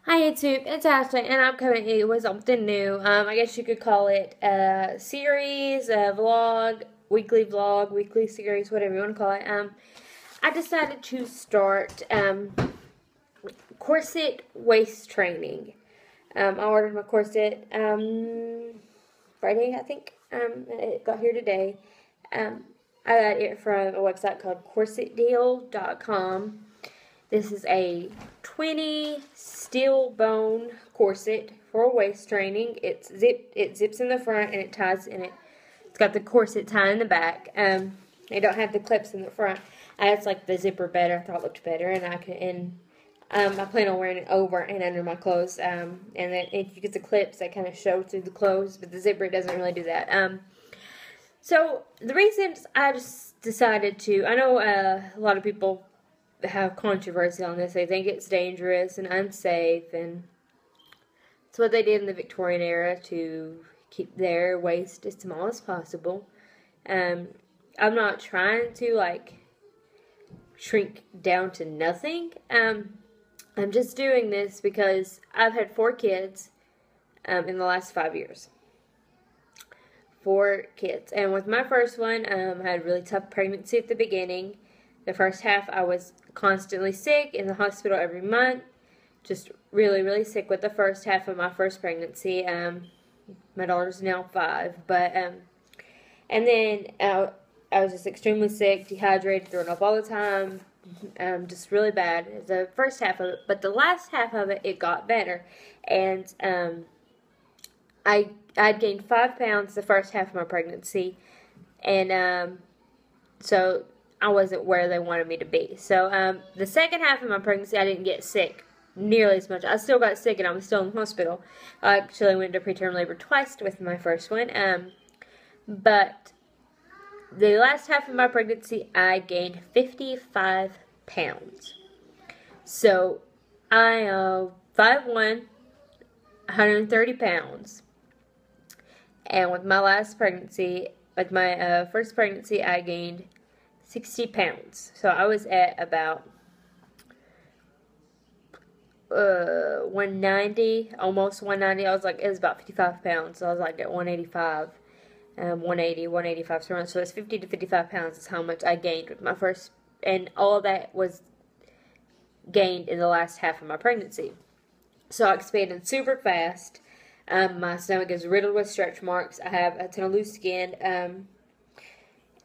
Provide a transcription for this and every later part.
Hi YouTube, it's Ashley, and I'm coming to you with something new. I guess you could call it a series, a vlog, weekly series, whatever you want to call it. I decided to start corset waist training. I ordered my corset Friday, I think. It got here today. I got it from a website called corsetdeal.com. This is a 20 steel bone corset for waist training. It zips in the front and it ties in it. It's got the corset tie in the back. They don't have the clips in the front. I just like the zipper better. I thought it looked better, and I plan on wearing it over and under my clothes. And then if you get the clips, that kind of show through the clothes, but the zipper doesn't really do that. So the reasons I just decided to, I know a lot of people have controversy on this. They think it's dangerous and unsafe, and it's what they did in the Victorian era to keep their waist as small as possible. I'm not trying to shrink down to nothing. I'm just doing this because I've had 4 kids in the last 5 years. 4 kids, and with my first one, I had a really tough pregnancy at the beginning. The first half, I was constantly sick, in the hospital every month. Just really, really sick with the first half of my first pregnancy. My daughter's now 5, but, and then I was just extremely sick, dehydrated, throwing up all the time. Just really bad, the first half of it. But the last half of it, it got better. And, I'd gained 5 pounds the first half of my pregnancy. And, so I wasn't where they wanted me to be. So, the second half of my pregnancy, I didn't get sick nearly as much. I still got sick, and I was still in the hospital. I actually went into preterm labor twice with my first one. But the last half of my pregnancy, I gained 55 pounds. So, I am 5'1", 130 pounds. And with my last pregnancy, like my first pregnancy, I gained 60 pounds. So I was at about 190, almost 190. I was like, it was about 55 pounds. So I was like at 185, 180, 185. So it's 50 to 55 pounds is how much I gained with my first, and all of that was gained in the last half of my pregnancy. So I expanded super fast. My stomach is riddled with stretch marks. I have a ton of loose skin,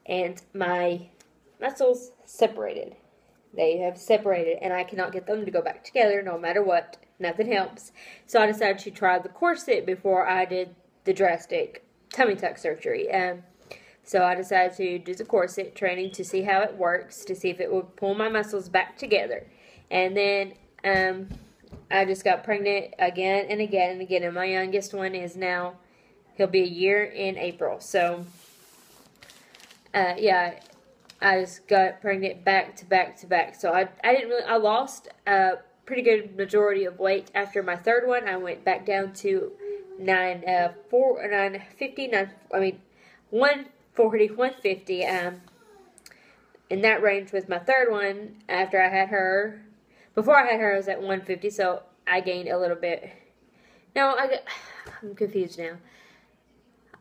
and my muscles separated. They have separated, and I cannot get them to go back together no matter what. Nothing helps. So I decided to try the corset before I did the drastic tummy tuck surgery. So I decided to do the corset training to see how it works, to see if it would pull my muscles back together. And then I just got pregnant again and again and again, and my youngest one is now, he'll be a year in April. So, yeah, I just got pregnant back to back to back. So I lost a pretty good majority of weight after my third one. I went back down to 140, 150, in that range with my third one after I had her. Before I had her, I was at 150, so I gained a little bit. No, I'm confused now.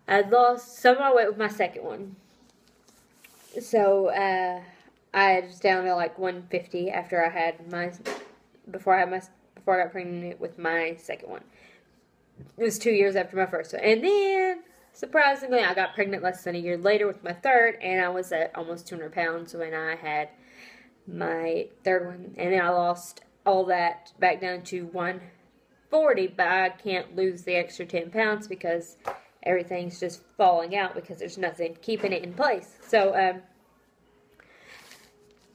I lost some of my weight with my second one. So, I was down to like 150 after I had before I got pregnant with my second one. It was 2 years after my first one. And then, surprisingly, I got pregnant less than a year later with my third, and I was at almost 200 pounds when I had my third one, and then I lost all that back down to 140, but I can't lose the extra 10 pounds because everything's just falling out because there's nothing keeping it in place. So,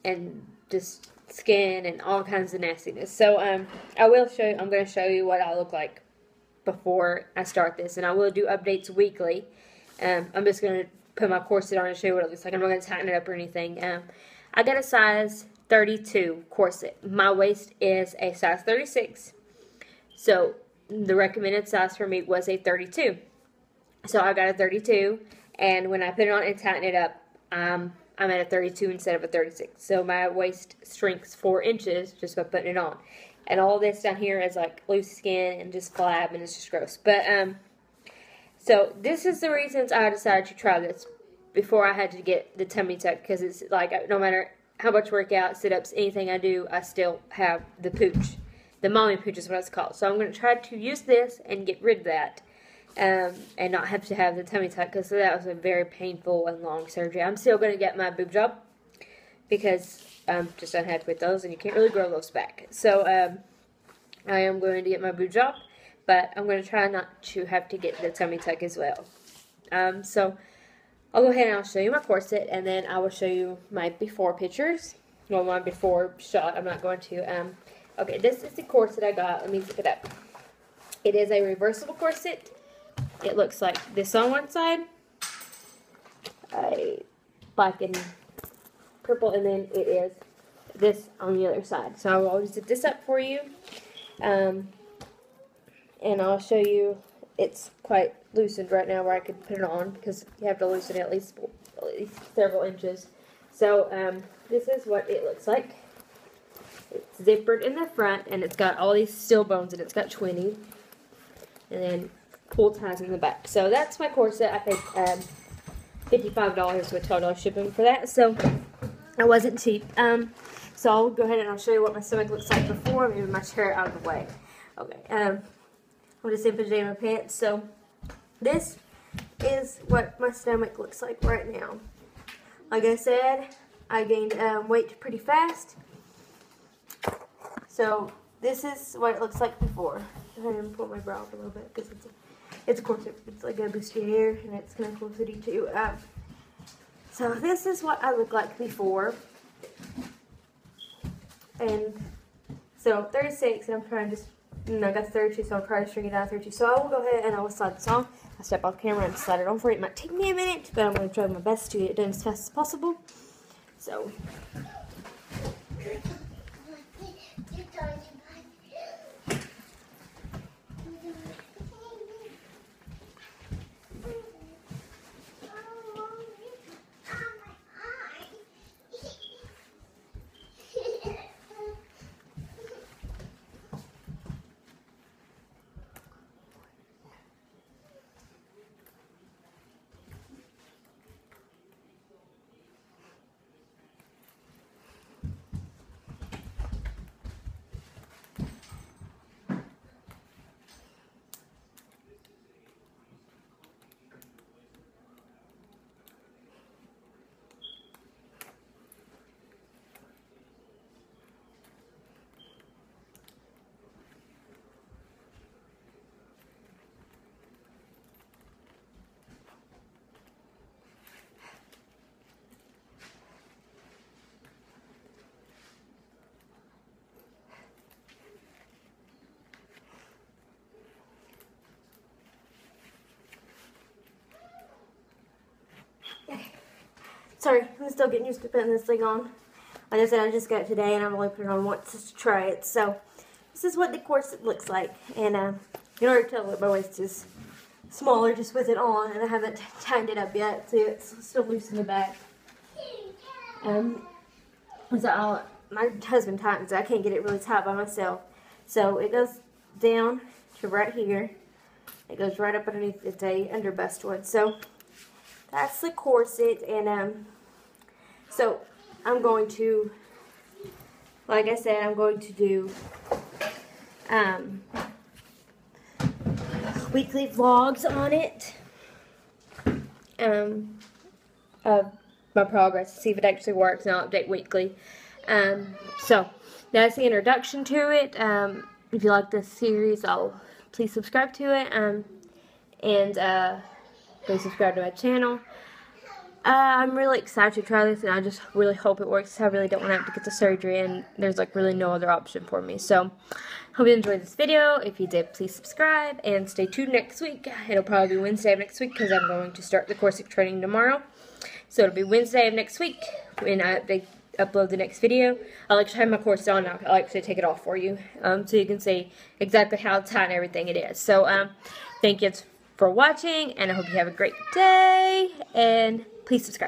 and just skin and all kinds of nastiness. So, I'm going to show you what I look like before I start this, and I will do updates weekly. I'm just going to put my corset on and show you what it looks like. I'm not going to tighten it up or anything. I got a size 32 corset. My waist is a size 36. So the recommended size for me was a 32. So I got a 32, and when I put it on and tighten it up, I'm at a 32 instead of a 36. So my waist shrinks 4 inches just by putting it on. and all this down here is like loose skin and just flab, and it's just gross. But so this is the reasons I decided to try this before I had to get the tummy tuck, because it's like no matter how much workout, sit-ups, anything I do, I still have the pooch. The mommy pooch is what it's called. So I'm going to try to use this and get rid of that. And not have to have the tummy tuck, because that was a very painful and long surgery. I'm still going to get my boob job because I'm just unhappy with those, and you can't really grow those back. So I am going to get my boob job, but I'm going to try not to have to get the tummy tuck as well. So I'll go ahead and I'll show you my corset, and then I will show you my before pictures. Well, my before shot, I'm not going to. Okay, this is the corset I got. Let me zip it up. It is a reversible corset. It looks like this on one side, black and purple, and then it is this on the other side. So I will always zip this up for you, and I'll show you. It's quite loosened right now where I could put it on, because you have to loosen it at least several inches. So this is what it looks like. It's zippered in the front, and it's got all these steel bones, and it's got 20, and then pull ties in the back. So that's my corset. I paid $55 with $12 shipping for that, so it wasn't cheap. So I'll go ahead and I'll show you what my stomach looks like before. Maybe my chair out of the way. Okay. I'm just in pajama pants. So this is what my stomach looks like right now. Like I said, I gained weight pretty fast. So this is what it looks like before. I'm going to pull my bra up a little bit because it's a corset. It's like a booster hair, and it's kind of cool fitty too. So this is what I look like before. And so 36, and I'm trying to just, I got 32, so I'll try to shrink it down to 32. So I will go ahead and I will slide this on. I'll step off camera and slide it on for you. It might take me a minute, but I'm going to try my best to get it done as fast as possible. So. Sorry, I'm still getting used to putting this thing on. Like I said, I just got it today, and I'm only putting it on once just to try it. So, this is what the corset looks like. And in order to tell that my waist is smaller just with it on, and I haven't tightened it up yet. See, it's still loose in the back. So my husband tightens it. I can't get it really tight by myself. So, it goes down to right here. It goes right up underneath. It's a underbust one. So, that's the corset, and so I'm going to, like I said, I'm going to do weekly vlogs on it, of my progress to see if it actually works, and I'll update weekly. So that's the introduction to it. If you like this series, please subscribe to it, and please subscribe to my channel. I'm really excited to try this, and I just really hope it works. I really don't want to have to get the surgery, and there's like really no other option for me. So, hope you enjoyed this video. If you did, please subscribe, and stay tuned next week. It'll probably be Wednesday of next week, because I'm going to start the corset training tomorrow. So it'll be Wednesday of next week when they upload the next video. I like to have my corset on. I like to take it off for you, so you can see exactly how tight and everything it is. So, thank you for watching, and I hope you have a great day, and please subscribe.